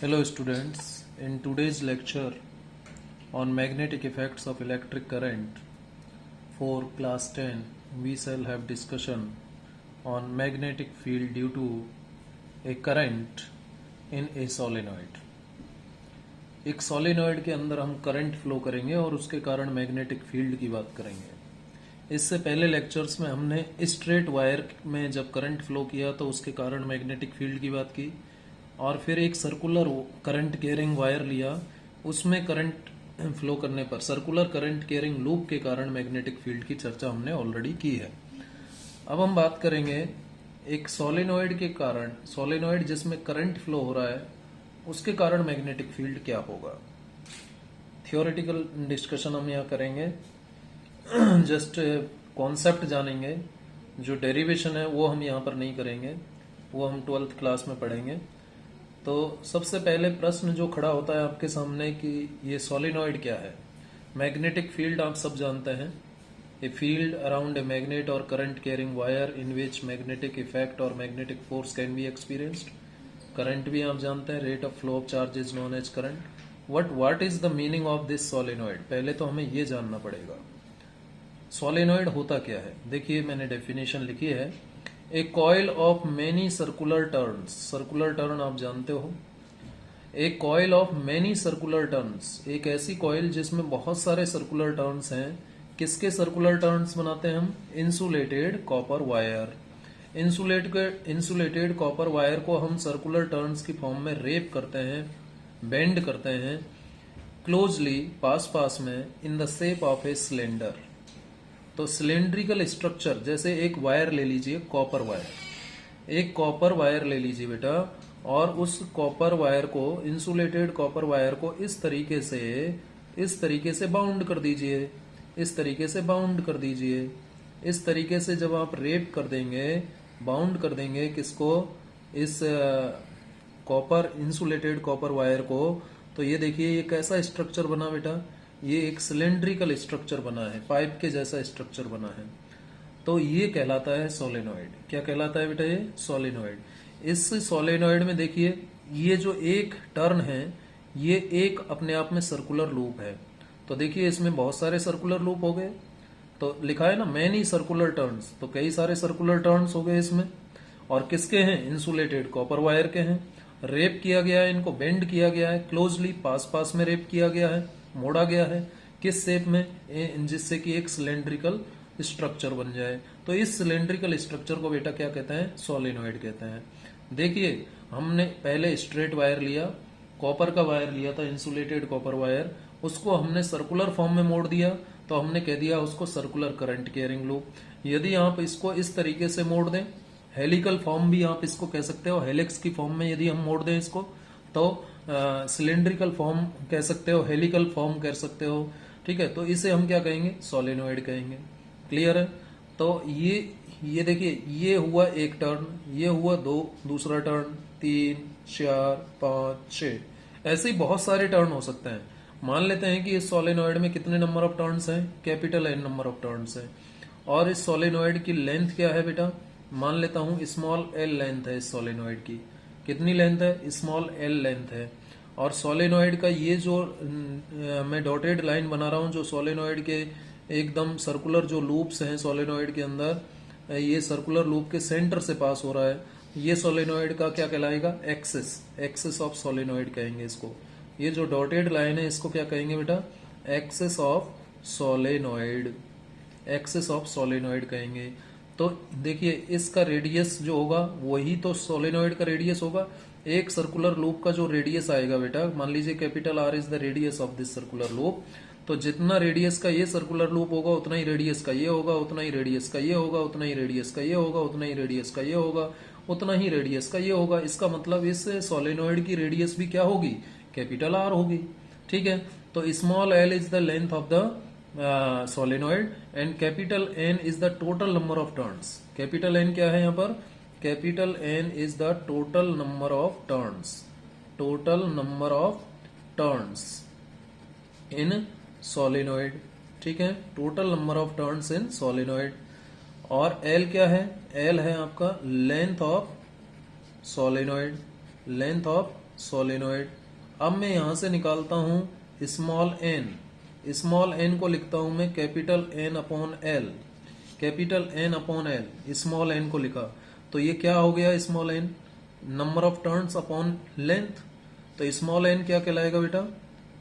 Hello students, in today's lecture on magnetic effects of electric current for class 10 we shall have discussion on magnetic field due to a current in a solenoid. एक solenoid के अंदर हम current flow करेंगे और उसके कारण magnetic field की बात करेंगे। इससे पहले लेक्चर्स में हमने स्ट्रेट वायर में जब करंट फ्लो किया तो उसके कारण मैग्नेटिक फील्ड की बात की, और फिर एक सर्कुलर करंट कैरिंग वायर लिया, उसमें करंट फ्लो करने पर सर्कुलर करंट कैरिंग लूप के कारण मैग्नेटिक फील्ड की चर्चा हमने ऑलरेडी की है। अब हम बात करेंगे एक सोलेनॉइड के कारण, सोलेनॉइड जिसमें करंट फ्लो हो रहा है उसके कारण मैग्नेटिक फील्ड क्या होगा। थियोरेटिकल डिस्कशन हम यहाँ करेंगे, जस्ट कॉन्सेप्ट जानेंगे, जो डेरिवेशन है वो हम यहाँ पर नहीं करेंगे, वो हम 12th क्लास में पढ़ेंगे। तो सबसे पहले प्रश्न जो खड़ा होता है आपके सामने कि ये सोलेनॉइड क्या है। मैग्नेटिक फील्ड आप सब जानते हैं, a field around a magnet और current carrying wire in which magnetic effect और magnetic force can be experienced. Current भी आप जानते हैं, rate of flow of charge is known as current. What is the meaning of this solenoid, पहले तो हमें ये जानना पड़ेगा सोलेनॉइड होता क्या है। देखिए मैंने डेफिनेशन लिखी है, a coil of many circular turns, circular turn आप जानते हो, a coil of many circular turns, एक ऐसी कॉइल जिसमें बहुत सारे सर्कुलर टर्न्स हैं। किसके सर्कुलर टर्न्स बनाते हैं हम? Insulated copper wire. Insulated copper wire को हम सर्कुलर टर्न्स की फॉर्म में रेप करते हैं, बेंड करते हैं क्लोजली पास में in the shape of a cylinder. तो सिलेंड्रिकल स्ट्रक्चर, जैसे एक वायर ले लीजिए, कॉपर वायर, एक कॉपर वायर ले लीजिए बेटा, और उस कॉपर वायर को, इंसुलेटेड कॉपर वायर को इस तरीके से बाउंड कर दीजिए, इस तरीके से बाउंड कर दीजिए। इस तरीके से जब आप रेप कर देंगे, बाउंड कर देंगे किसको, इस कॉपर, इंसुलेटेड कॉपर वायर को, तो ये देखिए ये कैसा स्ट्रक्चर बना बेटा, ये एक सिलेंड्रिकल स्ट्रक्चर बना है, पाइप के जैसा स्ट्रक्चर बना है। तो ये कहलाता है सोलेनॉइड। क्या कहलाता है बेटा? ये सोलेनॉइड। इस सोलेनॉइड में देखिए ये जो एक टर्न है ये एक अपने आप में सर्कुलर लूप है। तो देखिए इसमें बहुत सारे सर्कुलर लूप हो गए, तो लिखा है ना मैनी सर्कुलर टर्न्स, तो कई सारे सर्कुलर टर्न्स हो गए इसमें। और किसके हैं? इंसुलेटेड कॉपर वायर के हैं। रेप किया गया है, इनको बेंड किया गया है, क्लोजली पास में रेप किया गया है, मोड़ा गया है, किस शेप में? जिससे कि एक सिलेंड्रिकल स्ट्रक्चर बन जाए। तो इस सिलेंड्रिकल स्ट्रक्चर को बेटा क्या कहते हैं? सोलेनॉइड कहते हैं। देखिए हमने पहले स्ट्रेट वायर लिया, कॉपर का वायर लिया था, इंसुलेटेड कॉपर वायर, उसको हमने सर्कुलर फॉर्म में मोड़ दिया, तो हमने कह दिया उसको सर्कुलर करंट कैरिंग लूप। यदि आप इसको इस तरीके से मोड़ दें, हेलिकल फॉर्म भी आप इसको कह सकते हो, हेलिक्स की फॉर्म में यदि हम मोड़ दें इसको, तो सिलेंड्रिकल फॉर्म कह सकते हो, हेलिकल फॉर्म कह सकते हो, ठीक है। तो इसे हम क्या कहेंगे? सोलेनॉइड कहेंगे। क्लियर है? तो ये देखिए ये हुआ एक टर्न, ये हुआ दो, दूसरा टर्न, 3 4 5 6, ऐसे ही बहुत सारे टर्न हो सकते हैं। मान लेते हैं कि इस सोलेनॉइड में कितने नंबर ऑफ टर्न्स हैं? Capital N number of turns हैं। और इस सोलेनॉइड की लेंथ क्या है बेटा? मान लेता हूं स्मॉल l लेंथ है इस सोलेनॉइड की। कितनी लेंथ है? स्मॉल l लेंथ है। और सोलेनॉइड का ये जो मैं डॉटेड लाइन बना रहा हूं, जो सोलेनॉइड के एकदम सर्कुलर जो लूप्स हैं सोलेनॉइड के अंदर, ये सर्कुलर लूप के सेंटर से पास हो रहा है, ये सोलेनॉइड का क्या कहलाएगा? एक्सिस ऑफ सोलेनॉइड कहेंगे इसको। ये जो डॉटेड लाइन है इसको क्या कहेंगे बेटा? Axis of solenoid, axis of solenoid कहेंगे। तो देखिए इसका रेडियस जो होगा वही तो सोलेनॉइड का रेडियस होगा। एक सर्कुलर लूप का जो रेडियस आएगा बेटा, मान लीजिए capital R is the radius of this circular loop, तो जितना रेडियस का ये सर्कुलर लूप होगा उतना ही रेडियस का ये होगा, उतना ही रेडियस का ये होगा, उतना ही रेडियस का ये होगा, उतना ही रेडियस का ये होगा, उतना ही रेडियस का ये होगा। इसका मतलब इस सोलेनॉइड की रेडियस भी क्या होगी? कैपिटल R होगी। ठीक है, तो small l is the length of the solenoid and capital N is the total number of turns. Capital N क्या है यहाँ पर? Capital N is the total number of turns, total number of turns in solenoid. ठीक है, total number of turns in solenoid. और L क्या है? L है आपका length of solenoid, length of solenoid. अब मैं यहां से निकालता हूं स्मॉल एन। स्मॉल एन को लिखता हूं मैं capital N upon L. Capital N upon L, small N को लिखा तो ये क्या हो गया? Small N number of turns upon length. तो स्मॉल एन क्या कहलाएगा बेटा?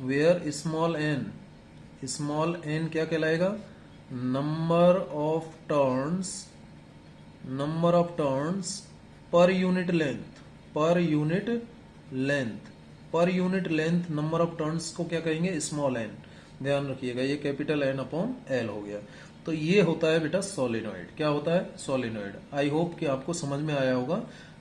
वेयर स्मॉल एन क्या कहलाएगा? Number of turns per unit length. Per unit length number of turns को क्या कहेंगे? Small N. ध्यान रखिएगा, ये कैपिटल एन अपॉन एल हो गया। तो ये होता है बेटा सोलेनोइड। क्या होता है? सोलेनोइड। आई होप कि आपको समझ में आया होगा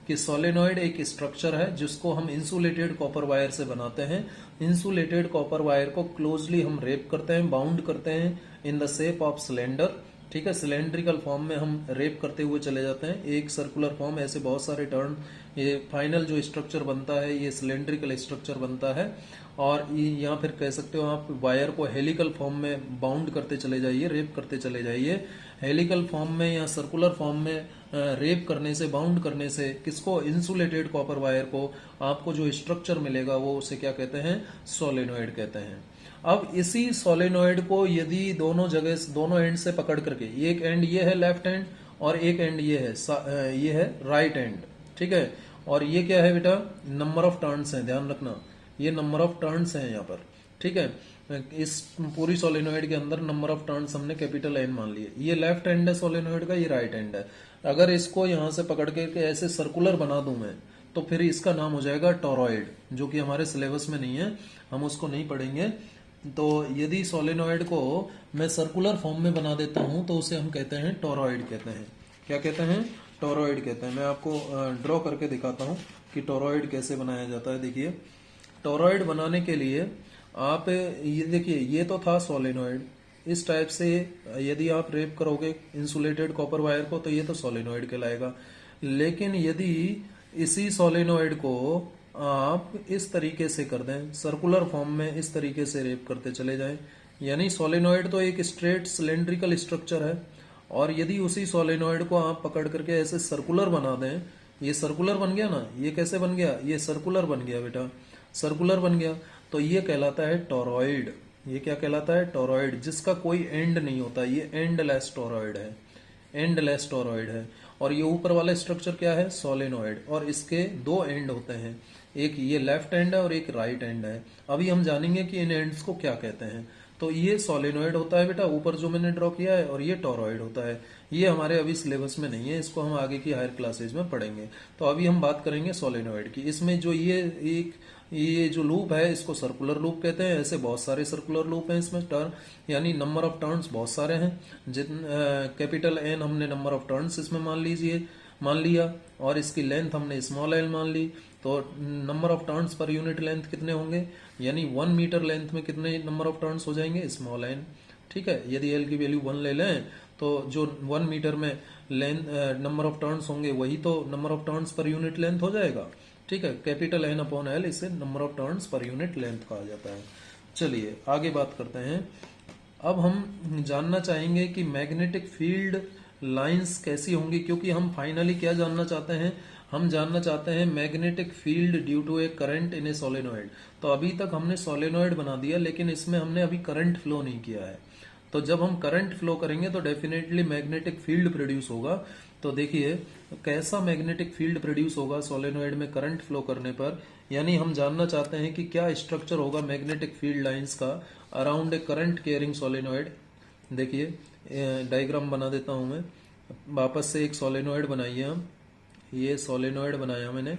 कि सोलेनोइड एक स्ट्रक्चर है जिसको हम इंसुलेटेड कॉपर वायर से बनाते हैं। इंसुलेटेड कॉपर वायर को क्लोजली हम रेप करते हैं, बाउंड करते हैं in the shape of cylinder. ठीक है, सिलेंड्रिकल फॉर्म में हम रेप करते हुए चले जाते हैं। एक सर्कुलर फॉर्म, ऐसे बहुत सारे टर्न, ये फाइनल जो स्ट्रक्चर बनता है ये सिलेंड्रिकल स्ट्रक्चर बनता है। और या फिर कह सकते हो आप वायर को हेलिकल फॉर्म में बाउंड करते चले जाइए, रेप करते चले जाइए। हेलिकल फॉर्म में या सर्कुलर फॉर्म में रेप करने से, बाउंड करने से किसको? इंसुलेटेड कॉपर वायर को आपको जो स्ट्रक्चर मिलेगा वो उसे क्या कहते हैं? सोलेनोइड कहते हैं। अब इसी सोलेनोइड को यदि दोनों जगह, दोनों एंड से पकड़ करके, एक एंड ये है लेफ्ट एंड और एक एंड ये है राइट एंड। ठीक है, और ये क्या है बेटा? नंबर ऑफ टर्न्स है, ध्यान रखना, ये नंबर ऑफ टर्न्स है यहाँ पर। ठीक है, इस पूरी सोलेनोइड के अंदर नंबर ऑफ टर्न्स हमने कैपिटल एन मान लिए। ये लेफ्ट एंड है सोलेनोइड का, ये राइट एंड है। अगर इसको यहां से पकड़ के ऐसे सर्कुलर बना दूं मैं, तो फिर इसका नाम हो जाएगा टोरॉइड, जो कि हमारे सिलेबस में नहीं है, हम उसको नहीं पढ़ेंगे। तो यदि सोलेनोइड को मैं सर्कुलर फॉर्म में बना देता हूं तो उसे हम कहते हैं टोरॉइड कहते हैं। क्या कहते हैं? टोरॉइड कहते हैं। मैं आपको ड्रॉ करके दिखाता हूं कि टोरॉइड कैसे बनाया जाता है। देखिए, टोरॉइड बनाने के लिए आप ये देखिए, ये तो था सोलेनोइड। इस टाइप से यदि आप रेप करोगे इंसुलेटेड कॉपर वायर को तो ये तो सोलेनोइड कहलाएगा। लेकिन यदि इसी सोलेनोइड को आप इस तरीके से कर दें, सर्कुलर फॉर्म में इस तरीके से रेप करते चले जाएं, यानी सोलेनोइड तो एक स्ट्रेट सिलेंड्रिकल स्ट्रक्चर है, और यदि उसी सोलेनोइड को आप पकड़ करके ऐसे सर्कुलर बना दें, ये सर्कुलर बन गया ना, ये कैसे बन गया? ये सर्कुलर बन गया बेटा, सर्कुलर बन गया। तो ये कहलाता है टोरॉइड। ये क्या कहलाता है? टोरॉइड, जिसका कोई एंड नहीं होता। ये एंडलेस टोरॉइड है, एंडलेस टोरॉइड है। और ये ऊपर वाला स्ट्रक्चर क्या है? सोलेनोइड, और इसके दो एंड होते हैं, एक ये लेफ्ट एंड है और एक राइट एंड है। अभी हम जानेंगे कि इन एंड्स को क्या कहते हैं। तो ये सोलेनोइड होता है बेटा, ऊपर जो मैंने ड्रॉ किया है, और ये टोरॉइड होता है। ये हमारे अभी सिलेबस में नहीं है, इसको हम आगे की हायर क्लासेज में पढ़ेंगे। तो अभी हम बात करेंगे सोलेनोइड की। इसमें जो ये जो लूप है इसको सर्कुलर लूप कहते हैं। ऐसे बहुत सारे सर्कुलर लूप हैं इसमें, टर्न यानी नंबर ऑफ टर्न्स बहुत सारे हैं। कैपिटल एन हमने नंबर ऑफ टर्न्स इसमें मान लिया, और इसकी लेंथ हमने स्मॉल एल मान ली। तो number of turns per unit length कितने होंगे? यानी 1 मीटर लेंथ में कितने नंबर ऑफ टर्न्स हो जाएंगे? Small N. ठीक है, यदि एल की वैल्यू 1 ले लें तो जो 1 मीटर में लेंथ नंबर ऑफ टर्न्स होंगे वही तो number of turns per unit length हो जाएगा। ठीक है, कैपिटल एन अपॉन एल, इसे number of turns per unit length कहा जाता है। चलिए आगे बात करते हैं। अब हम जानना चाहेंगे कि मैग्नेटिक फील्ड लाइंस कैसी होंगी, क्योंकि हम फाइनली क्या जानना चाहते हैं? हम जानना चाहते हैं magnetic field due to a current in a solenoid. तो अभी तक हमने सोलेनोइड बना दिया, लेकिन इसमें हमने अभी करंट फ्लो नहीं किया है। तो जब हम करंट फ्लो करेंगे तो डेफिनेटली मैग्नेटिक फील्ड प्रोड्यूस होगा। तो देखिए कैसा मैग्नेटिक फील्ड प्रोड्यूस होगा सोलेनोइड में करंट फ्लो करने पर। यानी हम जानना चाहते हैं कि क्या स्ट्रक्चर होगा मैग्नेटिक फील्ड लाइंस का around a current carrying solenoid. देखिए डायग्राम बना देता हूं मैं। वापस से एक सोलेनोइड बनाइए हम। ये सोलेनोइड बनाया मैंने,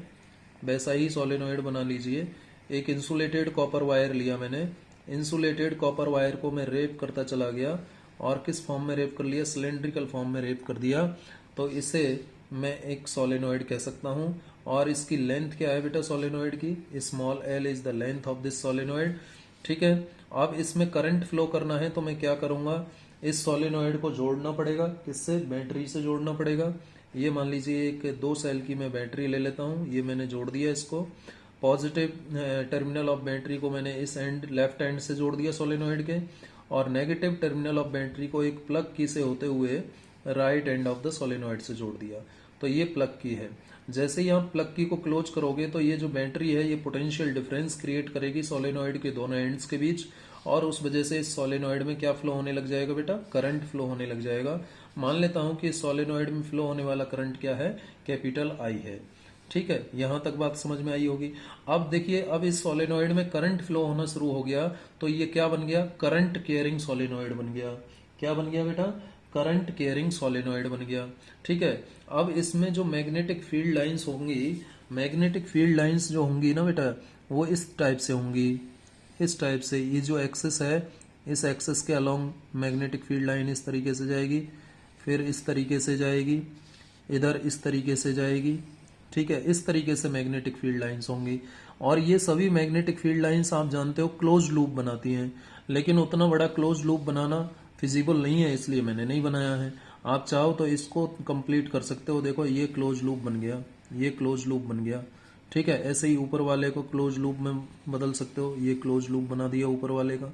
वैसा ही सोलेनोइड बना लीजिए। एक इंसुलेटेड कॉपर वायर लिया मैंने, इंसुलेटेड कॉपर वायर को मैं रेप करता चला गया, और किस फॉर्म में रेप कर लिया? सिलेंड्रिकल फॉर्म में रेप कर दिया। तो इसे मैं एक सोलेनोइड कह सकता हूं। और इसकी लेंथ क्या है बेटा सोलेनोइड की? Small L is the length of this solenoid. ठीक है, अब इसमें करंट फ्लो करना है तो मैं क्या करूंगा? इस सोलेनोइड को जोड़ना पड़ेगा, किससे? बैटरी से जोड़ना पड़ेगा। ये मान लीजिए एक 2 सेल की मैं बैटरी ले लेता हूं, ये मैंने जोड़ दिया इसको। पॉजिटिव टर्मिनल ऑफ बैटरी को मैंने इस एंड लेफ्ट एंड से जोड़ दिया सोलेनोइड के, और नेगेटिव टर्मिनल ऑफ बैटरी को एक प्लग की से होते हुए right and of the solenoid से जोड़ दिया। तो ये प्लग की है। जैसे ही आप प्लग की को क्लोज करोगे तो ये जो बैटरी है ये पोटेंशियल डिफरेंस क्रिएट करेगी सोलेनॉइड के दोनों एंड्स के बीच, और उस वजह से इस सोलेनॉइड में क्या फ्लो होने लग जाएगा बेटा, करंट फ्लो होने लग जाएगा। मान लेता हूं कि इस सोलेनॉइड में फ्लो होने वाला करंट क्या है, कैपिटल आई है। ठीक है, यहां तक बात समझ में आई होगी। अब देखिए, अब इस सोलेनॉइड में करंट फ्लो होना शुरू हो गया तो ये क्या बन गया, करंट केयरिंग सोलेनॉइड बन गया। क्या बन गया बेटा, करंट केयरिंग सोलेनॉइड बन गया। ठीक है, अब इसमें जो मैग्नेटिक फील्ड लाइंस होंगी, मैग्नेटिक फील्ड लाइंस जो होंगी ना बेटा, वो इस टाइप से होंगी, इस टाइप से। ये जो एक्सिस है, इस एक्सिस के अलोंग मैग्नेटिक फील्ड लाइन इस तरीके से जाएगी, फिर इस तरीके से जाएगी, इधर इस तरीके से जाएगी। ठीक है, इस तरीके से मैग्नेटिक फील्ड लाइंस होंगी। और ये सभी मैग्नेटिक फील्ड लाइंस आप जानते हो क्लोज लूप बनाती हैं, लेकिन उतना बड़ा क्लोज लूप बनाना फिजिबल नहीं है, इसलिए मैंने नहीं बनाया है। आप चाहो तो इसको कंप्लीट कर सकते हो। देखो, ये क्लोज लूप बन गया, ये क्लोज लूप बन गया। ठीक है, ऐसे ही ऊपर वाले को क्लोज लूप में बदल सकते हो, ये क्लोज लूप बना दिया ऊपर वाले का।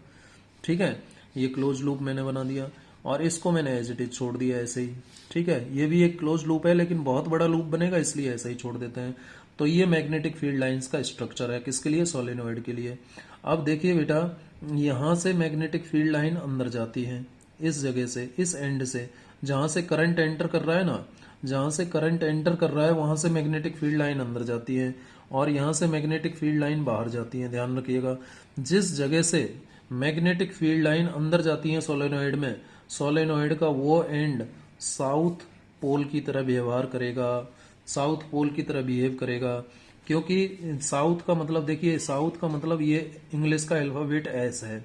ठीक है, ये क्लोज लूप मैंने बना दिया, और इसको मैंने एज इट इज छोड़ दिया ऐसे ही। ठीक है, ये भी एक क्लोज लूप है, लेकिन बहुत बड़ा लूप बनेगा, इसलिए ऐसे ही छोड़ देते हैं। तो ये मैग्नेटिक फील्ड लाइंस का स्ट्रक्चर है, किसके लिए, सोलेनॉइड के लिए। अब देखिए बेटा, यहां से मैग्नेटिक फील्ड लाइन अंदर जाती है, इस जगह से, इस एंड से, जहां से करंट एंटर कर रहा है ना, जहां से करंट एंटर कर रहा है वहां से मैग्नेटिक फील्ड लाइन अंदर जाती है, और यहां से मैग्नेटिक फील्ड लाइन बाहर जाती है। ध्यान रखिएगा, जिस जगह से मैग्नेटिक फील्ड लाइन अंदर जाती है सोलेनॉइड में, सोलेनॉइड का वो एंड साउथ पोल की तरह व्यवहार करेगा, साउथ पोल की तरह बिहेव करेगा। क्योंकि साउथ का मतलब, देखिए साउथ का मतलब ये इंग्लिश का अल्फाबेट एस है,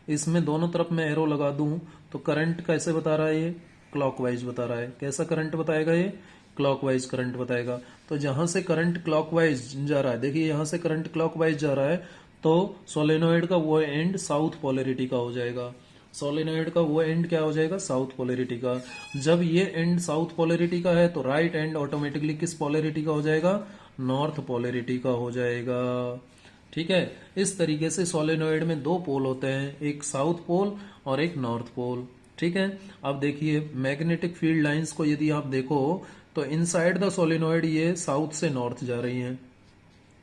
इसमें दोनों तरफ मैं एरो लगा दूं तो करंट कैसे बता रहा है, ये क्लॉकवाइज बता रहा है। कैसा करंट बताएगा ये, क्लॉकवाइज करंट बताएगा। तो जहां से करंट क्लॉकवाइज जा रहा है, देखिए यहां से करंट क्लॉकवाइज जा रहा है, तो सोलेनॉइड का वो एंड साउथ पोलैरिटी का हो जाएगा। सोलेनॉइड का वो एंड क्या हो जाएगा, साउथ पोलैरिटी का। जब ये एंड साउथ पोलैरिटी का है तो राइट एंड ऑटोमेटिकली किस पोलैरिटी का हो जाएगा, नॉर्थ पोलैरिटी का हो जाएगा। ठीक है, इस तरीके से सोलेनॉइड में दो पोल होते हैं, एक साउथ पोल और एक नॉर्थ पोल। ठीक है, अब देखिए मैग्नेटिक फील्ड लाइंस को यदि आप देखो तो इनसाइड द सोलेनॉइड ये साउथ से नॉर्थ जा रही हैं,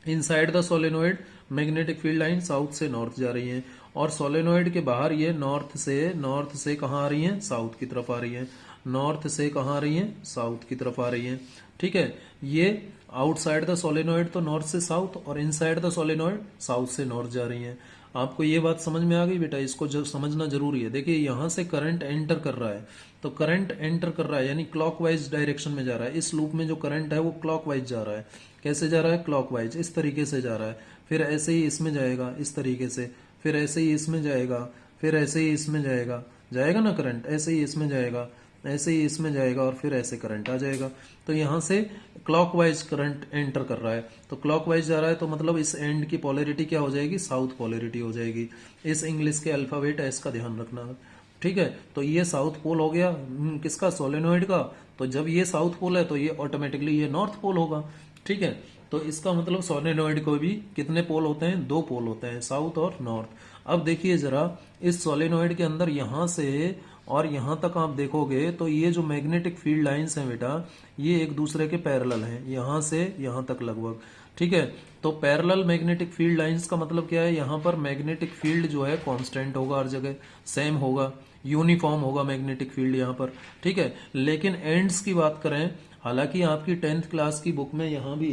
inside the solenoid magnetic field line south से नॉर्थ जा रही है, और सोलेनॉइड के बाहर ये नॉर्थ से कहाँ आ रही है, साउथ की तरफ आ रही है। नॉर्थ से कहाँ आ रही है, साउथ की तरफ आ रही है। ठीक है, ये आउटसाइड द सोलेनॉइड तो नॉर्थ से साउथ, और इनसाइड द सोलेनॉइड साउथ से नॉर्थ जा रही है। आपको ये बात समझ में आ गई बेटा, इसको समझना जरूरी है। देखिए यहां से करंट एंटर कर रहा है, तो करंट एंटर कर रहा है यानी क्लॉकवाइज डायरेक्शन में जा रहा है। इस लूप में जो करंट है वो क्लॉकवाइज जा रहा है। कैसे जा रहा है, क्लॉकवाइज, इस तरीके से जा रहा है। फिर ऐसे ही इसमें जाएगा इस तरीके से, फिर ऐसे ही इसमें जाएगा, फिर ऐसे ही इसमें जाएगा, जाएगा ना करंट, ऐसे ही इसमें जाएगा, ऐसे ही इसमें जाएगा, और फिर ऐसे करंट आ जाएगा। तो यहां से क्लॉकवाइज करंट एंटर कर रहा है, तो क्लॉकवाइज जा रहा है, तो मतलब इस एंड की पोलैरिटी क्या हो जाएगी, साउथ पोलैरिटी हो जाएगी। इस इंग्लिश के अल्फाबेट एस का ध्यान रखना। ठीक है, तो ये साउथ पोल हो गया किसका, सोलेनॉइड का। तो जब ये साउथ पोल है तो ये ऑटोमेटिकली ये नॉर्थ पोल होगा। ठीक है, तो इसका मतलब सोलेनॉइड को भी कितने पोल होते हैं, दो पोल होते हैं, साउथ और नॉर्थ। अब देखिए जरा, इस सोलेनॉइड के अंदर यहां से और यहां तक आप देखोगे तो ये जो मैग्नेटिक फील्ड लाइंस हैं बेटा, ये एक दूसरे के पैरेलल हैं, यहां से यहां तक लगभग। ठीक है, तो पैरेलल मैग्नेटिक फील्ड लाइंस का मतलब क्या है, यहां पर मैग्नेटिक फील्ड जो है कांस्टेंट होगा, हर जगह सेम होगा, यूनिफॉर्म होगा मैग्नेटिक फील्ड यहां पर। ठीक है, लेकिन एंड्स की बात करें, हालांकि आपकी 10th क्लास की बुक में यहां भी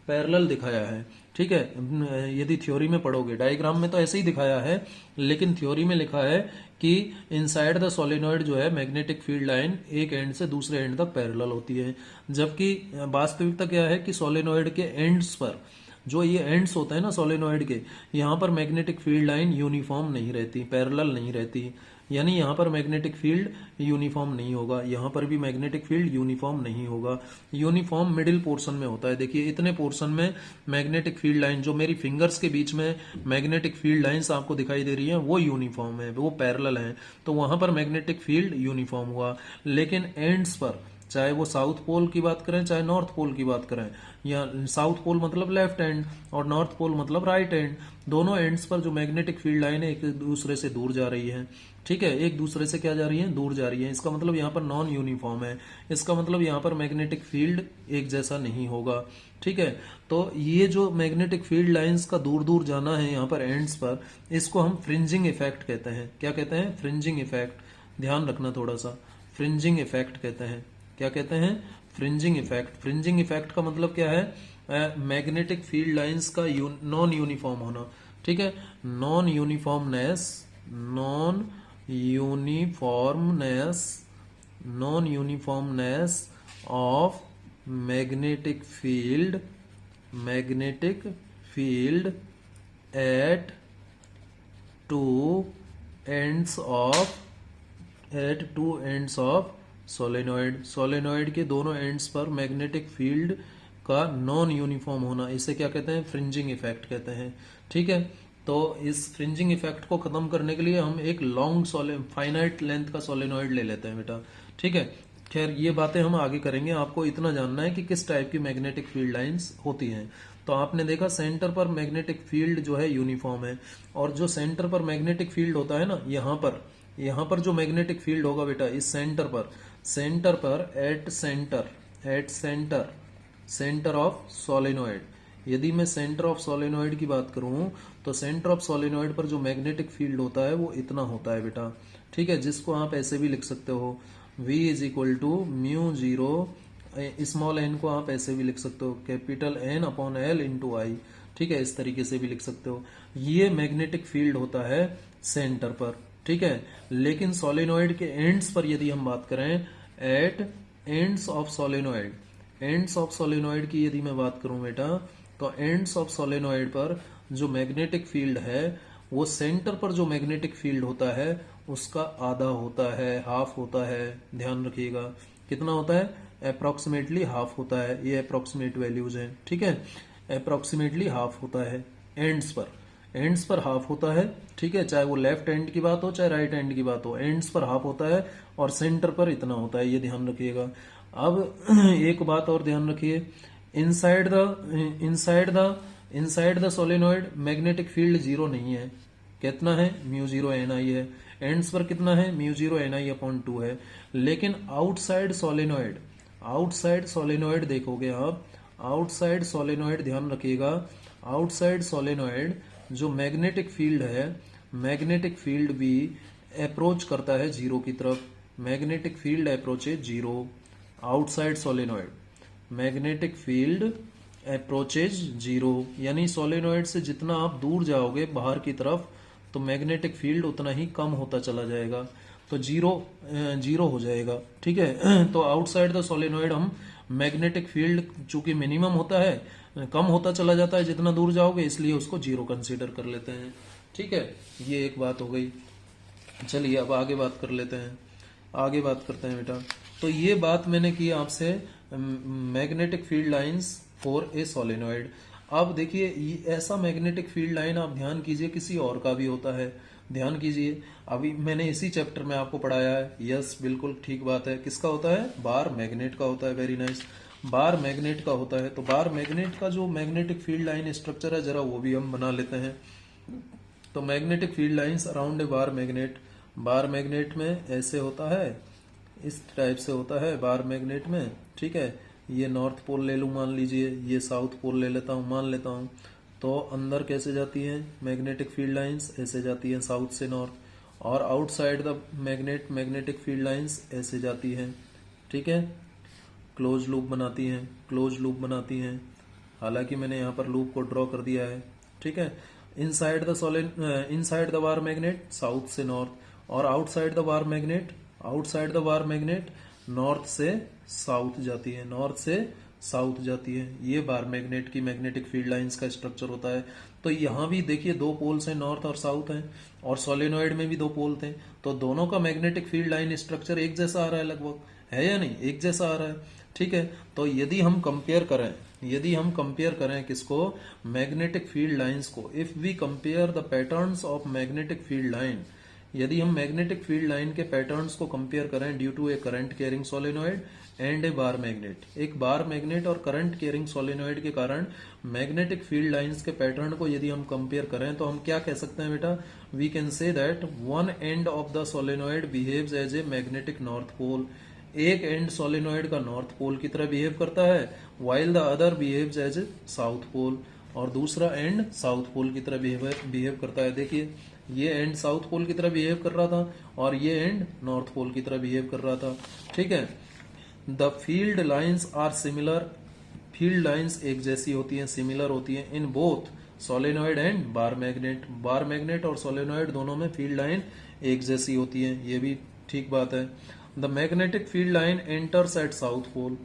पैरेलल दिखाया है। ठीक है, यदि थ्योरी में पढ़ोगे, डायग्राम में तो ऐसे ही दिखाया है, लेकिन थ्योरी में लिखा है कि इनसाइड द सोलेनॉइड जो है मैग्नेटिक फील्ड लाइन एक एंड से दूसरे एंड तक पैरेलल होती है। जबकि वास्तविकता क्या है कि सोलेनॉइड के एंड्स पर, जो ये एंड्स होते हैं ना सोलेनॉइड के, यहाँ पर मैग्नेटिक फील्ड लाइन यूनिफॉर्म नहीं रहती, पैरेलल नहीं रहती। यानी यहाँ पर मैग्नेटिक फील्ड यूनिफॉर्म नहीं होगा, यहाँ पर भी मैग्नेटिक फील्ड यूनिफॉर्म नहीं होगा। यूनिफॉर्म मिडिल पोर्शन में होता है। देखिए इतने पोर्शन में मैग्नेटिक फील्ड लाइन, जो मेरी फिंगर्स के बीच में मैग्नेटिक फील्ड लाइंस आपको दिखाई दे रही है, वो यूनिफॉर्म है, वो पैरेलल है, तो वहां पर मैग्नेटिक फील्ड यूनिफॉर्म हुआ। लेकिन एंड्स पर, चाहे वो साउथ पोल की बात करें चाहे नॉर्थ पोल की बात करें, या साउथ पोल मतलब लेफ्ट एंड और नॉर्थ पोल मतलब राइट एंड, दोनों एंड्स पर जो मैग्नेटिक फील्ड लाइन है एक दूसरे से दूर जा रही है। ठीक है, एक दूसरे से क्या जा रही है, दूर जा रही है। इसका मतलब यहाँ पर नॉन यूनिफॉर्म है, इसका मतलब यहाँ पर मैग्नेटिक फील्ड एक जैसा नहीं होगा। ठीक है, तो ये जो मैग्नेटिक फील्ड लाइंस का दूर दूर जाना है यहाँ पर एंड्स पर, इसको हम फ्रिंजिंग इफेक्ट कहते हैं। क्या कहते हैं, फ्रिंजिंग इफेक्ट। ध्यान रखना थोड़ा सा, फ्रिंजिंग इफेक्ट कहते हैं। क्या कहते हैं, फ्रिंजिंग इफेक्ट। फ्रिंजिंग इफेक्ट का मतलब क्या है, मैग्नेटिक फील्ड लाइंस का नॉन यूनिफॉर्म होना। ठीक है, non uniformness, non uniformness, non uniformness of magnetic field, magnetic field at two ends of, at two ends of solenoid. Solenoid के दोनों एंड्स पर मैग्नेटिक फील्ड का नॉन यूनिफॉर्म होना, इसे क्या कहते हैं, फ्रिंजिंग इफेक्ट कहते हैं। ठीक है, तो इस फ्रिंजिंग इफेक्ट को खत्म करने के लिए हम एक लॉन्ग फाइनाइट लेंथ का सोलेनॉइड ले लेते हैं बेटा। ठीक है, खैर ये बातें हम आगे करेंगे, आपको इतना जानना है कि किस टाइप की मैग्नेटिक फील्ड लाइंस होती हैं। तो आपने देखा सेंटर पर मैग्नेटिक फील्ड जो है यूनिफॉर्म है, और जो सेंटर पर मैग्नेटिक फील्ड होता है ना, यहाँ पर जो मैग्नेटिक फील्ड होगा बेटा इस सेंटर पर, सेंटर पर at centre, at centre, centre of solenoid. यदि मैं सेंटर ऑफ सोलेनॉइड की बात करूं तो सेंटर ऑफ सोलेनॉइड पर जो मैग्नेटिक फील्ड होता है वो इतना होता है बेटा। ठीक है, जिसको आप ऐसे भी लिख सकते हो, V is equal to mu zero, small N को आप ऐसे भी लिख सकते हो, capital N upon L into i. ठीक है, इस तरीके से भी लिख सकते हो। ये मैग्नेटिक फील्ड होता है सेंटर पर। ठीक है, लेकिन सोलेनॉइड के एंड्स पर यदि हम बात करें, at ends of solenoid, ends of solenoid की यदि मैं बात करूं बेटा, तो एंड्स ऑफ सोलेनॉइड पर जो मैग्नेटिक फील्ड है वो सेंटर पर जो मैग्नेटिक फील्ड होता है उसका आधा होता है, हाफ होता है। ध्यान रखिएगा कितना होता है, अप्रोक्सीमेटली हाफ होता है। ये अप्रोक्सीमेट वैल्यूज हैं। ठीक है, अप्रोक्सीमेटली हाफ होता है एंड्स पर, एंड्स पर हाफ होता है। ठीक है, चाहे वो लेफ्ट एंड की बात हो चाहे राइट एंड की बात हो, एंड्स पर हाफ होता है और सेंटर पर इतना होता है, ये ध्यान रखिएगा। अब एक बात और ध्यान रखिए, inside the inside the inside the solenoid magnetic field zero नहीं है। कितना है, म्यू जीरो एन आई है। एंड्स पर कितना है, म्यू जीरो एन आई अपॉन टू है। लेकिन आउटसाइड सोलेनॉइड, आउटसाइड सोलेनॉइड देखोगे आप, आउटसाइड सोलेनॉइड ध्यान रखिएगा, आउटसाइड सोलेनॉइड जो मैग्नेटिक फील्ड है, मैग्नेटिक फील्ड भी अप्रोच करता है जीरो की तरफ। Magnetic field approaches zero outside solenoid, magnetic field approaches zero, यानी सोलेनॉइड से जितना आप दूर जाओगे बाहर की तरफ तो मैग्नेटिक फील्ड उतना ही कम होता चला जाएगा, तो जीरो हो जाएगा। ठीक है, तो आउटसाइड द सोलेनॉइड हम मैग्नेटिक फील्ड चूंकि मिनिमम होता है, कम होता चला जाता है जितना दूर जाओगे, इसलिए उसको जीरो कंसीडर कर लेते हैं। ठीक है, ये एक बात हो गई। चलिए अब आगे बात कर लेते हैं, आगे बात करते हैं बेटा। तो ये बात मैंने की आपसे magnetic field lines for a solenoid. अब देखिए ऐसा मैग्नेटिक फील्ड लाइन आप ध्यान कीजिए किसी और का भी होता है। ध्यान कीजिए, अभी मैंने इसी चैप्टर में आपको पढ़ाया है। यस, बिल्कुल ठीक बात है। किसका होता है, बार मैग्नेट का होता है। वेरी नाइस, बार मैग्नेट का होता है। तो बार मैग्नेट का जो मैग्नेटिक फील्ड लाइन स्ट्रक्चर है जरा वो भी हम बना लेते हैं। तो magnetic field lines around a bar magnet, bar magnet में ऐसे होता है, इस टाइप से होता है बार मैग्नेट में। ठीक है, ये नॉर्थ पोल ले लूं मान लीजिए, ये साउथ पोल ले लेता हूं मान लेता हूं। तो अंदर कैसे जाती हैं मैग्नेटिक फील्ड लाइंस, ऐसे जाती हैं साउथ से नॉर्थ, और outside the magnet magnetic field lines ऐसे जाती हैं। ठीक है, क्लोज लूप बनाती हैं, क्लोज लूप बनाती हैं। हालांकि मैंने यहाँ पर लूप को ड्रॉ कर दिया है। ठीक है, inside the bar magnet south से नॉर्थ, और outside the bar magnet, outside the bar magnet north से साउथ जाती है, नॉर्थ से साउथ जाती है। ये बार मैग्नेट की मैग्नेटिक फील्ड लाइंस का स्ट्रक्चर होता है। तो यहाँ भी देखिए दो पोल्स हैं, नॉर्थ और साउथ हैं, और सोलेनॉइड में भी दो पोल थे, तो दोनों का मैग्नेटिक फील्ड लाइन स्ट्रक्चर एक जैसा आ रहा है, लगभग है या नहीं, एक जैसा आ रहा है। ठीक है, तो यदि हम कंपेयर करें, यदि हम कंपेयर करें किसको, मैग्नेटिक फील्ड लाइंस को, if we compare the patterns of magnetic field line, यदि हम मैग्नेटिक फील्ड लाइन के पैटर्न्स को कंपेयर करें due to a current carrying solenoid and a bar magnet. एक बार मैग्नेट और करंट कैरिंग सोलेनोइड के कारण मैग्नेटिक फील्ड लाइंस के पैटर्न को यदि हम कंपेयर करें तो हम क्या कह सकते हैं बेटा, we can say that one end of the solenoid behaves as a magnetic north pole. एक एंड सोलेनोइड का नॉर्थ पोल की तरह बिहेव करता है, while the other behaves as a south pole, और दूसरा एंड साउथ पोल की तरह बिहेव करता है। देखिए ये एंड साउथ पोल की तरह बिहेव कर रहा था और ये एंड नॉर्थ पोल की तरह बिहेव कर रहा था। ठीक है, the field lines are similar, field lines एक जैसी होती हैं, सिमिलर होती हैं in both solenoid and bar magnet. Bar magnet और सोलेनोइड दोनों में फील्ड लाइन एक जैसी होती है, ये भी ठीक बात है। The magnetic field line enters at south pole.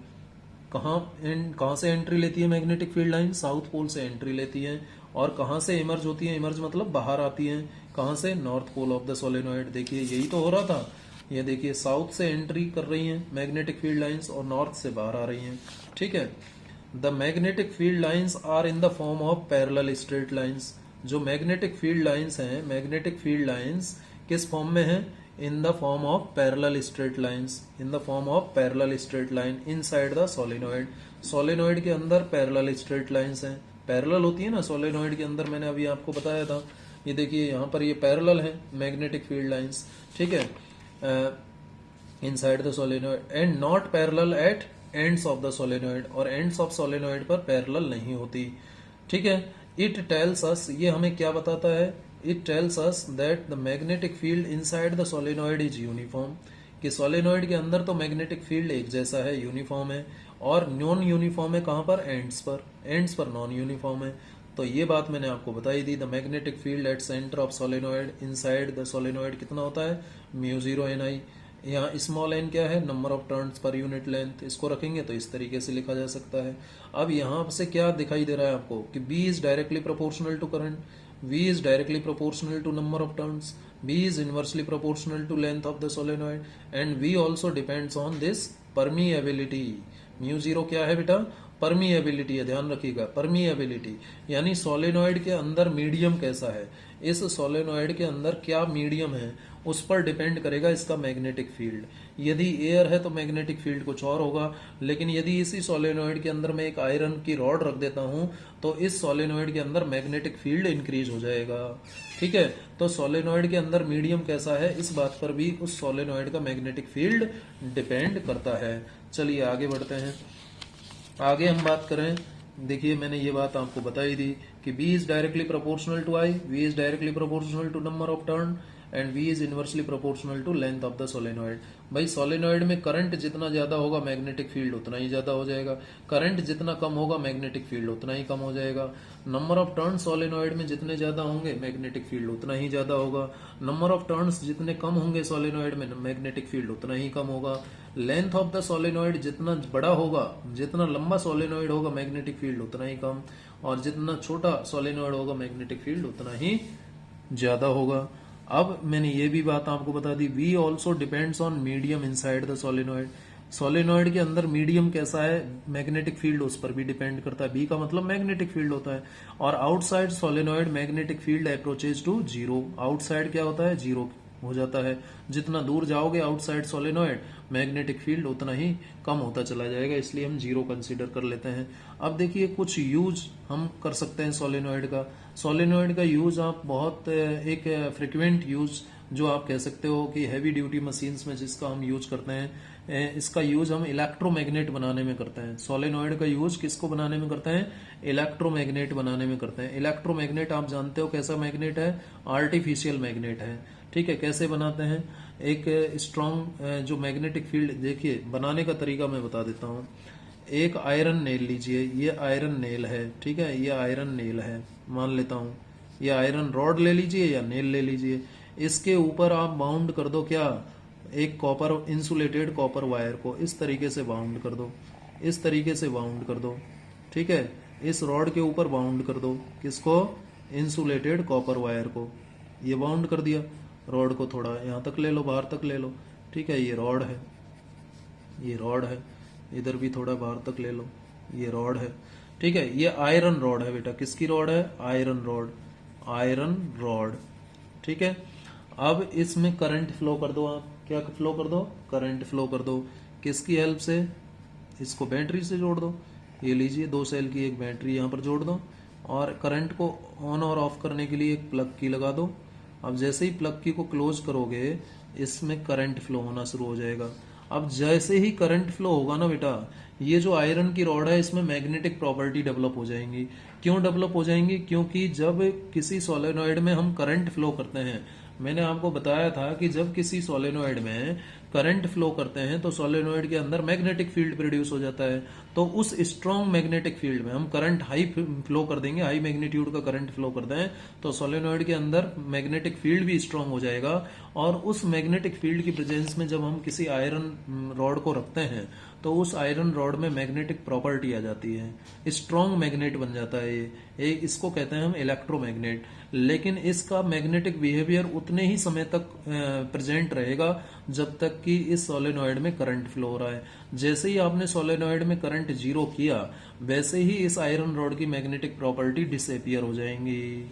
कहाँ से एंट्री लेती है magnetic field line? South pole से एंट्री लेती है। और कहाँ से इमर्ज होती है? इमर्ज मतलब बाहर आती है। कहाँ से? North pole of the solenoid. देखिए यही तो हो रहा था, ये देखिए साउथ से एंट्री कर रही हैं मैग्नेटिक फील्ड लाइंस और नॉर्थ से बाहर आ रही हैं। ठीक है, the magnetic field lines are in the form of parallel straight lines. जो मैग्नेटिक फील्ड लाइंस हैं, मैग्नेटिक फील्ड लाइंस किस फॉर्म में है? In the form of parallel straight lines, in the form of parallel straight line inside the solenoid. Solenoid के अंदर parallel straight lines हैं, parallel होती है ना सोलेनोइड के अंदर, मैंने अभी आपको बताया था। ये देखिए यहाँ पर ये पैरेलल है मैग्नेटिक फील्ड लाइंस। ठीक है, inside the solenoid and not parallel at ends of the solenoid, और एंड्स ऑफ सोलेनोइड पर पैरेलल नहीं होती। ठीक है, इट टेल्स अस, ये हमें क्या बताता है? It tells us that the magnetic field inside the solenoid is uniform, कि सोलेनोइड के अंदर तो मैग्नेटिक फील्ड एक जैसा है, यूनिफॉर्म है, और नॉन यूनिफॉर्म है कहां पर? एंड्स पर नॉन यूनिफॉर्म है। तो ये बात मैंने आपको बताई दी। The magnetic field at centre of solenoid inside the solenoid कितना होता है? μ0 Ni। यहाँ स्मॉल n क्या है? Number of turns per unit length. इसको रखेंगे तो इस तरीके से लिखा जा सकता है। अब यहाँ से क्या दिखाई दे रहा है आपको कि B is directly proportional to current, V is directly proportional to number of turns, B is inversely proportional to length of the solenoid, and V also depends on this permeability। μ0 क्या है बेटा? परमिएबिलिटी है, ध्यान रखिएगा, permeability यानी solenoid के अंदर medium कैसा है, इस सोलेनोइड के अंदर क्या मीडियम है, उस पर डिपेंड करेगा इसका मैग्नेटिक फील्ड। यदि एयर है तो मैग्नेटिक फील्ड कुछ और होगा, लेकिन यदि इसी सोलेनोइड के अंदर मैं एक आयरन की रॉड रख देता हूं तो इस सोलेनोइड के अंदर मैग्नेटिक फील्ड इंक्रीज हो जाएगा। ठीक है, तो सोलेनोइड के अंदर मीडियम कैसा है, इस बात पर भी उस सोलेनोइड का मैग्नेटिक फील्ड डिपेंड करता है। चलिए आगे बढ़ते हैं। आगे हम बात करें, देखिए मैंने ये बात आपको बताई थी कि B is directly proportional to I, V is directly proportional to number of turn and V is inversely proportional to length of the solenoid. भाई सोलेनोइड में करंट जितना ज्यादा होगा मैग्नेटिक फील्ड उतना ही ज्यादा हो जाएगा, करंट जितना कम होगा मैग्नेटिक फील्ड उतना ही कम हो जाएगा। नंबर ऑफ टर्न सोलेनोइड में जितने ज्यादा होंगे मैग्नेटिक फील्ड उतना ही ज्यादा होगा, नंबर ऑफ टर्न्स जितने कम होंगे सोलेनोइड में मैग्नेटिक फील्ड उतना ही कम होगा। लेंथ ऑफ द सोलेनोइड जितना बड़ा होगा, जितना लंबा सोलेनोइड होगा मैग्नेटिक फील्ड उतना ही कम, और जितना छोटा सोलेनोइड होगा मैग्नेटिक फील्ड उतना ही ज्यादा होगा। अब मैंने ये भी बात आपको बता दी, V also depends on medium inside the solenoid. Solenoid के अंदर मीडियम कैसा है, मैग्नेटिक फील्ड उस पर भी डिपेंड करता है। B का मतलब मैग्नेटिक फील्ड होता है, और outside solenoid magnetic field approaches to zero. Outside क्या होता है? जीरो हो जाता है। जितना दूर जाओगे आउटसाइड सोलेनोइड मैग्नेटिक फील्ड उतना ही कम होता चला जाएगा, इसलिए हम जीरो कंसीडर कर लेते हैं। अब देखिए कुछ यूज हम कर सकते हैं सोलेनोइड का। सोलेनोइड का यूज आप बहुत एक फ्रिक्वेंट यूज जो आप कह सकते हो कि हैवी ड्यूटी मशीन्स में जिसका हम यूज करते हैं, इसका यूज हम इलेक्ट्रोमैग्नेट बनाने में करते हैं। सोलेनोइड का यूज किसको बनाने में करते हैं? इलेक्ट्रोमैग्नेट बनाने में करते हैं। इलेक्ट्रोमैग्नेट आप जानते हो कैसा मैग्नेट है? आर्टिफिशियल मैग्नेट है। ठीक है, कैसे बनाते हैं? एक स्ट्रॉन्ग जो मैग्नेटिक फील्ड, देखिए बनाने का तरीका मैं बता देता हूँ। एक आयरन नेल लीजिए, ये आयरन नेल है, ठीक है, ये आयरन नेल है मान लेता हूँ। ये आयरन रॉड ले लीजिए या नेल ले लीजिए, इसके ऊपर आप बाउंड कर दो क्या? एक कॉपर, इंसुलेटेड कॉपर वायर को इस तरीके से बाउंड कर दो, इस तरीके से बाउंड कर दो। ठीक है, इस रॉड के ऊपर बाउंड कर दो, किसको? इंसुलेटेड कॉपर वायर को। ये बाउंड कर दिया, रॉड को थोड़ा यहाँ तक ले लो, बाहर तक ले लो। ठीक है, ये रॉड है, ये रॉड है, इधर भी थोड़ा बाहर तक ले लो, ये रॉड है। ठीक है, ये आयरन रॉड है बेटा, किसकी रॉड है? Iron rod, iron rod. ठीक है, अब इसमें करंट फ्लो कर दो आप, क्या फ्लो कर दो? करंट फ्लो कर दो। किसकी हेल्प से? इसको बैटरी से जोड़ दो। ये लीजिए 2 सेल की एक बैटरी यहाँ पर जोड़ दो और करंट को ऑन और ऑफ करने के लिए एक प्लग की लगा दो। अब जैसे ही प्लग की को क्लोज करोगे इसमें करंट फ्लो होना शुरू हो जाएगा। अब जैसे ही करंट फ्लो होगा ना बेटा, ये जो आयरन की रॉड है इसमें मैग्नेटिक प्रॉपर्टी डेवलप हो जाएंगी। क्यों डेवलप हो जाएंगी? क्योंकि जब किसी सोलेनॉइड में हम करंट फ्लो करते हैं, मैंने आपको बताया था कि जब किसी सोलेनॉइड में करंट फ्लो करते हैं तो सोलेनॉइड के अंदर मैग्नेटिक फील्ड प्रोड्यूस हो जाता है। तो उस स्ट्रॉन्ग मैग्नेटिक फील्ड में हम करंट हाई फ्लो कर देंगे, हाई मैग्नीट्यूड का करंट फ्लो कर दें तो सोलेनॉइड के अंदर मैग्नेटिक फील्ड भी स्ट्रांग हो जाएगा। और उस मैग्नेटिक फील्ड की प्रेजेंस में जब हम किसी आयरन रॉड को रखते हैं तो उस आयरन रॉड में मैग्नेटिक प्रॉपर्टी आ जाती है, स्ट्रॉन्ग मैग्नेट बन जाता है। ये इसको कहते हैं हम इलेक्ट्रोमैग्नेट। लेकिन इसका मैग्नेटिक बिहेवियर उतने ही समय तक प्रेजेंट रहेगा जब तक कि इस सोलेनॉइड में करंट फ्लो हो रहा है। जैसे ही आपने सोलेनॉइड में करंट जीरो किया वैसे ही इस आयरन रॉड की मैग्नेटिक प्रॉपर्टी डिसअपियर हो जाएंगी।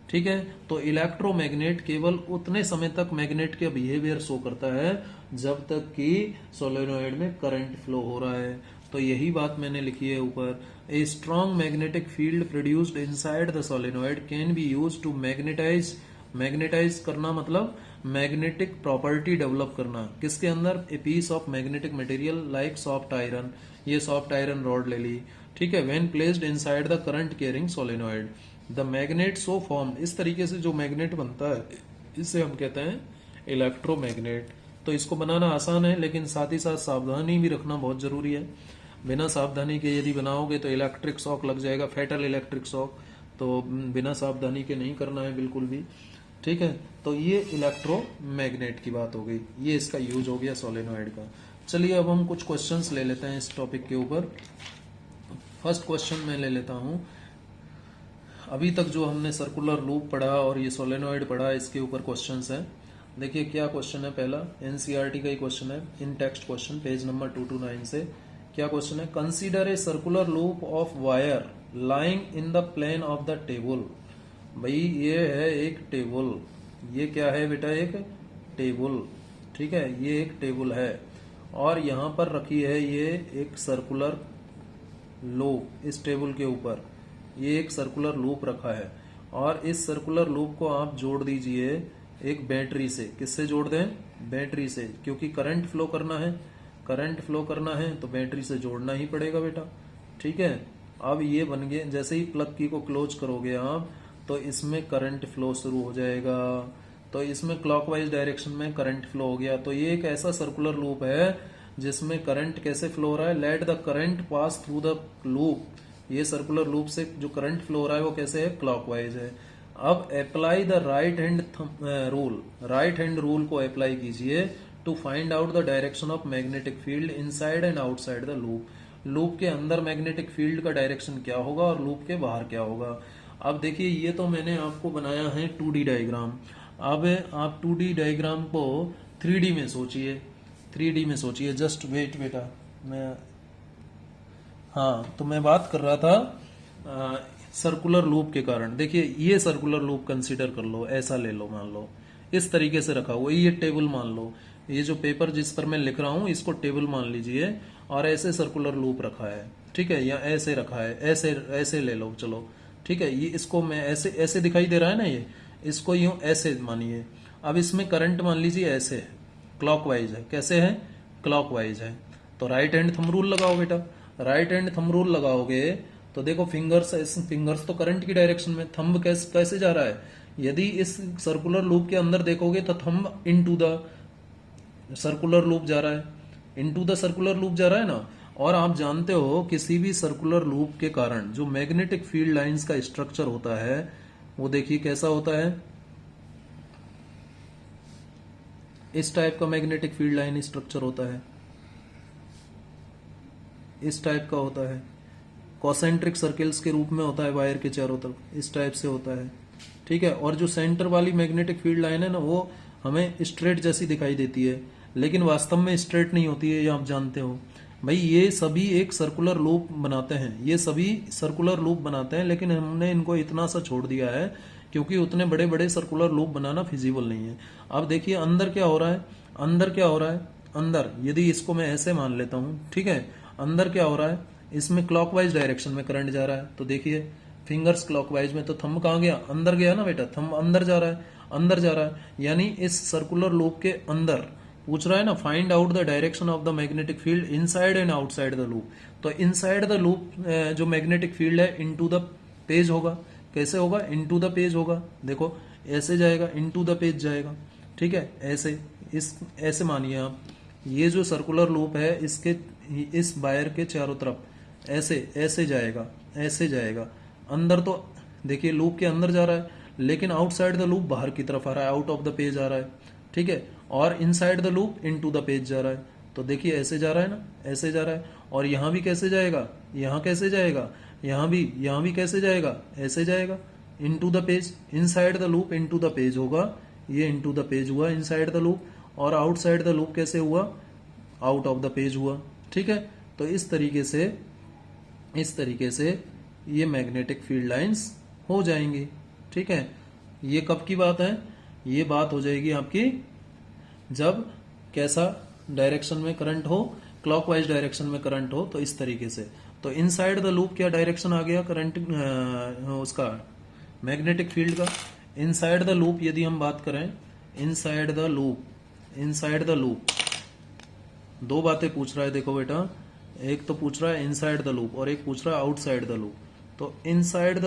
ठीक है, तो इलेक्ट्रोमैग्नेट केवल उतने समय तक मैग्नेट का बिहेवियर शो करता है जब तक कि सोलेनॉइड में करंट फ्लो हो रहा है। तो यही बात मैंने लिखी है ऊपर। A strong magnetic field produced inside the solenoid can be used to magnetise. Magnetise करना मतलब मैग्नेटिक प्रॉपर्टी डेवलप करना। किसके अंदर? A piece of magnetic material like soft iron. ये सॉफ्ट आयरन रॉड ले ली, ठीक है। When placed inside the current carrying solenoid the magnet so form. इस तरीके से जो मैग्नेट बनता है इसे हम कहते हैं इलेक्ट्रोमैग्नेट। तो इसको बनाना आसान है लेकिन साथ ही साथ सावधानी भी रखना बहुत जरूरी है। बिना सावधानी के यदि बनाओगे तो इलेक्ट्रिक शॉक लग जाएगा, फैटल इलेक्ट्रिक शॉक। तो बिना सावधानी के नहीं करना है बिल्कुल भी, ठीक है। तो ये इलेक्ट्रोमैग्नेट की बात हो गई, ये इसका यूज हो गया सोलेनॉइड का। चलिए अब हम कुछ क्वेश्चंस ले लेते हैं इस टॉपिक के ऊपर। फर्स्ट क्वेश्चन मैं ले लेता हूं। अभी तक जो हमने सर्कुलर लूप पढ़ा और ये सोलेनॉइड पढ़ा इसके ऊपर क्वेश्चंस हैं। देखिए क्या क्वेश्चन है। पहला एनसीईआरटी का ही क्वेश्चन है, in text question, page number 229 से। क्या क्वेश्चन है? Consider a circular loop of wire lying in the plane of the table. भाई ये है एक टेबल, ये क्या है बेटा? एक टेबल, ठीक है। ये एक टेबल है और यहां पर रखी है ये एक सर्कुलर लूप। इस टेबल के ऊपर ये एक सर्कुलर लूप रखा है और इस सर्कुलर लूप को आप जोड़ दीजिए एक बैटरी से। किससे जोड़ दें? बैटरी से, क्योंकि करंट फ्लो करना है। करंट फ्लो करना है तो बैटरी से जोड़ना ही पड़ेगा बेटा, ठीक है। अब ये बन गए, जैसे ही प्लग की को क्लोज करोगे आप तो इसमें करंट फ्लो शुरू हो जाएगा। तो इसमें क्लॉकवाइज डायरेक्शन में करंट फ्लो हो गया। तो ये एक ऐसा सर्कुलर लूप है जिसमें करंट कैसे फ्लो हो रहा है? Let the current pass through the loop. ये सर्कुलर लूप से जो करंट फ्लो हो रहा है वो कैसे है? क्लॉकवाइज है। अब apply the right hand rule. Right hand rule को अप्लाई कीजिए to find out the direction of magnetic field inside and outside the loop. Loop के अंदर मैग्नेटिक फील्ड का डायरेक्शन क्या होगा और लूप के बाहर क्या होगा। अब देखिए ये तो मैंने आपको बनाया है 2D डायग्राम। अब आप 2D डायग्राम को 3D में सोचिए। 3D में सोचिए, जस्ट वेट बेटा। मैं हाँ, तो मैं बात कर रहा था सर्कुलर लूप के कारण। देखिए ये सर्कुलर लूप कंसीडर कर लो, ऐसा ले लो, मान लो इस तरीके से रखा हुआ। ये टेबल मान लो, ये जो पेपर जिस पर मैं लिख रहा हूं इसको टेबल मान लीजिए और ऐसे सर्कुलर लूप रखा है, ठीक है, या ऐसे रखा है, ऐसे ऐसे ले लो, चलो ठीक है। ये इसको मैं ऐसे ऐसे दिखाई दे रहा है ना, ये इसको यूं ऐसे मानिए। अब इसमें करंट मान लीजिए ऐसे है, क्लॉकवाइज है। कैसे है? क्लॉकवाइज है। तो राइट हैंड थंब रूल लगाओ बेटा। राइट हैंड थंब रूल लगाओगे तो देखो फिंगर्स तो करंट की डायरेक्शन में, थंब कैसे जा रहा है? यदि इस सर्कुलर लूप के अंदर देखोगे तो thumb into the circular loop जा रहा है, इनटू द सर्कुलर लूप जा रहा है ना। और आप जानते हो किसी भी सर्कुलर लूप के कारण जो मैग्नेटिक फील्ड लाइंस का स्ट्रक्चर होता है वो देखिए कैसा होता है। इस टाइप का मैग्नेटिक फील्ड लाइन स्ट्रक्चर होता है, इस टाइप का होता है। कॉसेंट्रिक सर्कल्स के रूप में होता है वायर के चारों तरफ, इस टाइप से होता है, ठीक है। और जो सेंटर वाली मैग्नेटिक फील्ड लाइन है ना वो हमें स्ट्रेट जैसी दिखाई देती है, लेकिन वास्तव में स्ट्रेट नहीं होती है, ये आप जानते हो। भाई ये सभी एक सर्कुलर लूप बनाते हैं, ये सभी सर्कुलर लूप बनाते हैं, लेकिन हमने इनको इतना सा छोड़ दिया है क्योंकि उतने बड़े बड़े सर्कुलर लूप बनाना फिजिबल नहीं है। अब देखिए अंदर क्या हो रहा है। अंदर क्या हो रहा है? अंदर, यदि इसको मैं ऐसे मान लेता हूं, ठीक है, अंदर क्या हो रहा है, इसमें क्लॉकवाइज डायरेक्शन में करंट जा रहा है, तो देखिए फिंगर्स क्लॉकवाइज में, तो थंब कहाँ गया, अंदर गया ना बेटा, थंब अंदर जा रहा है, अंदर जा रहा है, यानी इस सर्कुलर लूप के अंदर पूछ रहा है ना, find out the direction of the magnetic field inside and outside the loop. तो इनसाइड द लूप जो मैग्नेटिक फील्ड है इनटू द पेज होगा, कैसे होगा, इनटू द पेज होगा, देखो ऐसे जाएगा, इनटू द पेज जाएगा, ठीक है, ऐसे, इस ऐसे मानिए आप, ये जो सर्कुलर लूप है इसके, इस वायर के चारों तरफ ऐसे ऐसे जाएगा, ऐसे जाएगा अंदर, तो देखिए लूप के अंदर जा रहा है, लेकिन आउटसाइड द लूप बाहर की तरफ आ रहा है, आउट ऑफ द पेज आ रहा है, ठीक है, और inside the loop into the page जा रहा है, तो देखिए ऐसे जा रहा है ना, ऐसे जा रहा है, और यहां भी कैसे जाएगा, यहां कैसे जाएगा, यहां भी कैसे जाएगा, ऐसे जाएगा, into the page, inside the loop into the page होगा, ये इनटू द पेज हुआ इनसाइड द लूप, और आउटसाइड द लूप कैसे हुआ, आउट ऑफ द पेज हुआ, ठीक है। तो इस तरीके से ये मैग्नेटिक फील्ड लाइंस हो जाएंगी, ठीक है। ये कब की बात है, ये बात हो जाएगी आपकी जब कैसा डायरेक्शन में करंट हो, क्लॉकवाइज डायरेक्शन में करंट हो, तो इस तरीके से। तो इनसाइड द लूप क्या डायरेक्शन आ गया करंट, उसका मैग्नेटिक फील्ड का, इनसाइड द लूप यदि हम बात करें, इनसाइड द लूप दो बातें पूछ रहा है, देखो बेटा, एक तो पूछ रहा है इनसाइड द लूप और एक पूछ रहा है आउटसाइड द लूप। तो इनसाइड द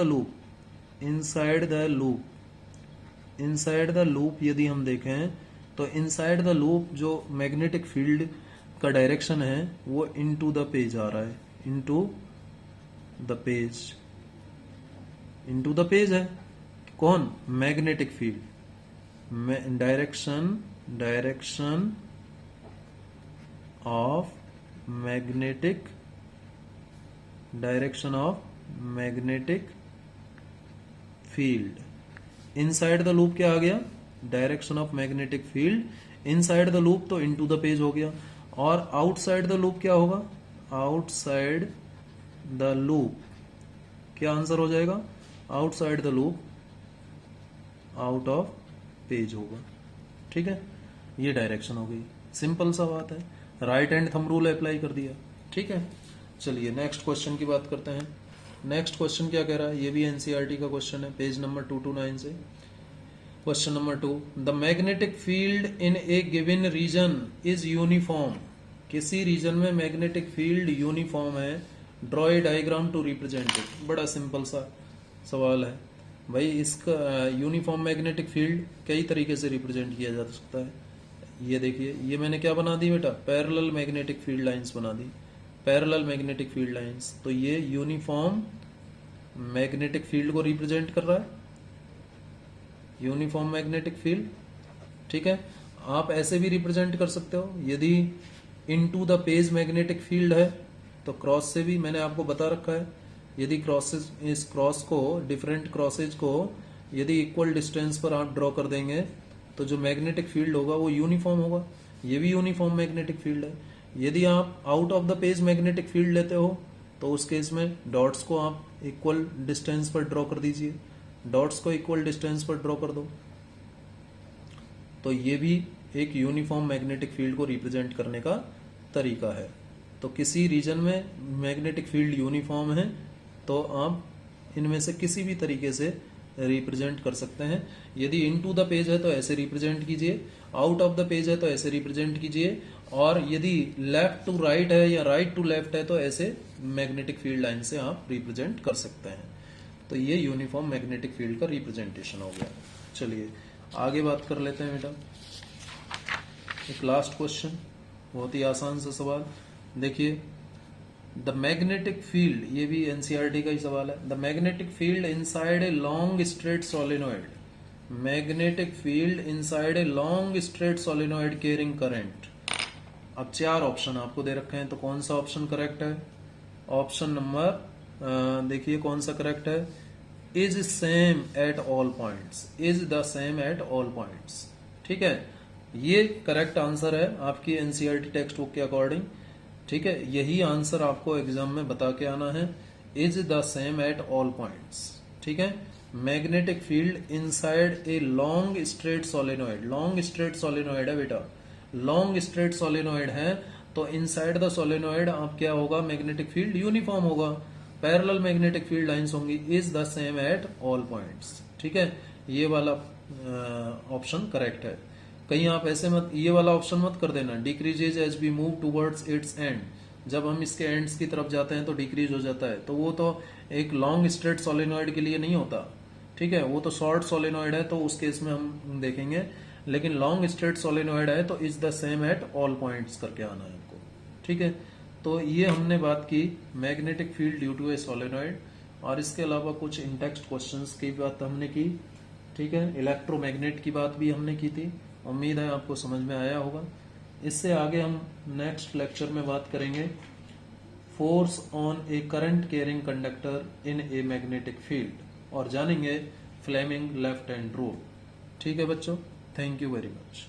लूप यदि हम देखें, तो इनसाइड द लूप जो मैग्नेटिक फील्ड का डायरेक्शन है वो इनटू द पेज आ रहा है, इनटू द पेज है, कौन, magnetic field, direction of magnetic field, inside the loop क्या आ गया, direction of magnetic field inside the loop, तो इनटू द पेज हो गया, और आउटसाइड द लूप क्या होगा, आउटसाइड द लूप क्या आंसर हो जाएगा, outside the loop out of page होगा, ठीक है। ये डायरेक्शन हो गई, सिंपल सा बात है, right hand thumb rule apply कर दिया, ठीक है। चलिए नेक्स्ट क्वेश्चन की बात करते हैं। नेक्स्ट क्वेश्चन क्या कह रहा है, ये भी एनसीईआरटी का क्वेश्चन है, पेज नंबर 229 से। Question number 2, the magnetic field in a given region is uniform, किसी रीजन में मैग्नेटिक फील्ड यूनिफॉर्म है, draw a diagram to represent it. बड़ा सिंपल सा सवाल है भाई, इसका यूनिफॉर्म मैग्नेटिक फील्ड कई तरीके से रिप्रेजेंट किया जा सकता है। ये देखिए, ये मैंने क्या बना दी बेटा, पैरेलल मैग्नेटिक फील्ड लाइंस बना दी, पैरेलल मैग्नेटिक फील्ड लाइंस, तो ये यूनिफॉर्म मैग्नेटिक फील्ड को रिप्रेजेंट कर रहा है, यूनिफॉर्म मैग्नेटिक फील्ड, ठीक है। आप ऐसे भी रिप्रेजेंट कर सकते हो, यदि into the page magnetic field है तो क्रॉस से भी मैंने आपको बता रखा है, यदि क्रॉसेज, इस क्रॉस को, डिफरेंट क्रॉसेज को यदि इक्वल डिस्टेंस पर आप ड्रॉ कर देंगे तो जो मैग्नेटिक फील्ड होगा वो यूनिफॉर्म होगा, ये भी यूनिफॉर्म मैग्नेटिक फील्ड है। यदि आप out of the page magnetic field लेते हो तो उस केस में डॉट्स को आप इक्वल डिस्टेंस पर ड्रॉ कर दीजिए, डॉट्स को इक्वल डिस्टेंस पर ड्रॉ कर दो, तो ये भी एक यूनिफॉर्म मैग्नेटिक फील्ड को रिप्रेजेंट करने का तरीका है। तो किसी रीजन में मैग्नेटिक फील्ड यूनिफॉर्म है तो आप इनमें से किसी भी तरीके से रिप्रेजेंट कर सकते हैं। यदि इनटू द पेज है तो ऐसे रिप्रेजेंट कीजिए, आउट ऑफ द पेज है तो ऐसे रिप्रेजेंट कीजिए, और यदि लेफ्ट टू राइट है या राइट टू लेफ्ट है तो ऐसे मैग्नेटिक फील्ड लाइन से आप रिप्रेजेंट कर सकते हैं। तो ये यूनिफॉर्म मैग्नेटिक फील्ड का रिप्रेजेंटेशन हो गया। चलिए आगे बात कर लेते हैं बेटा, एक लास्ट क्वेश्चन, बहुत ही आसान सा सवाल। देखिए, द मैग्नेटिक फील्ड, ये भी एनसीईआरटी का ही सवाल है, the magnetic field inside a long straight solenoid, magnetic field inside a long straight solenoid carrying current. अब चार ऑप्शन आपको दे रखे हैं, तो कौन सा ऑप्शन करेक्ट है, ऑप्शन नंबर देखिए कौन सा करेक्ट है, is same at all points, is the same at all points, ठीक है। ये करेक्ट आंसर है आपकी एनसीईआरटी टेक्स्ट बुक के अकॉर्डिंग, ठीक है। यही आंसर आपको एग्जाम में बता के आना है, is the same at all points, ठीक है। Magnetic field inside a long straight solenoid, long straight solenoid है बेटा, लॉन्ग स्ट्रेट सोलेनोइड है तो इनसाइड द सोलेनोइड आप क्या होगा, मैग्नेटिक फील्ड यूनिफॉर्म होगा, पैरेलल मैग्नेटिक फील्ड लाइंस होंगी, is the same at all points. ठीक है, ये वाला ऑप्शन करेक्ट है। कहीं आप ऐसे मत, ये वाला ऑप्शन मत कर देना, decreases as we move towards its end, जब हम इसके एंड्स की तरफ जाते हैं तो डिक्रीज हो जाता है, तो वो तो एक लॉन्ग स्ट्रेट सोलेनोइड के लिए नहीं होता। ठीक है, वो तो शॉर्ट सोलेनोइड है तो उस केस में हम देखेंगे, लेकिन लॉन्ग स्ट्रेट सोलेनोइड है तो is the same at all points करके आना है आपको। ठीक है, तो ये हमने बात की magnetic field due to a solenoid, और इसके अलावा कुछ इन टेक्स्ट क्वेश्चंस की बात हमने की। ठीक है, इलेक्ट्रोमैग्नेट की बात भी हमने की थी, उम्मीद है आपको समझ में आया होगा। इससे आगे हम नेक्स्ट लेक्चर में बात करेंगे force on A current carrying conductor in a magnetic field, और जानेंगे फ्लेमिंग लेफ्ट हैंड रूल। ठीक है बच्चों, थैंक यू वेरी मच।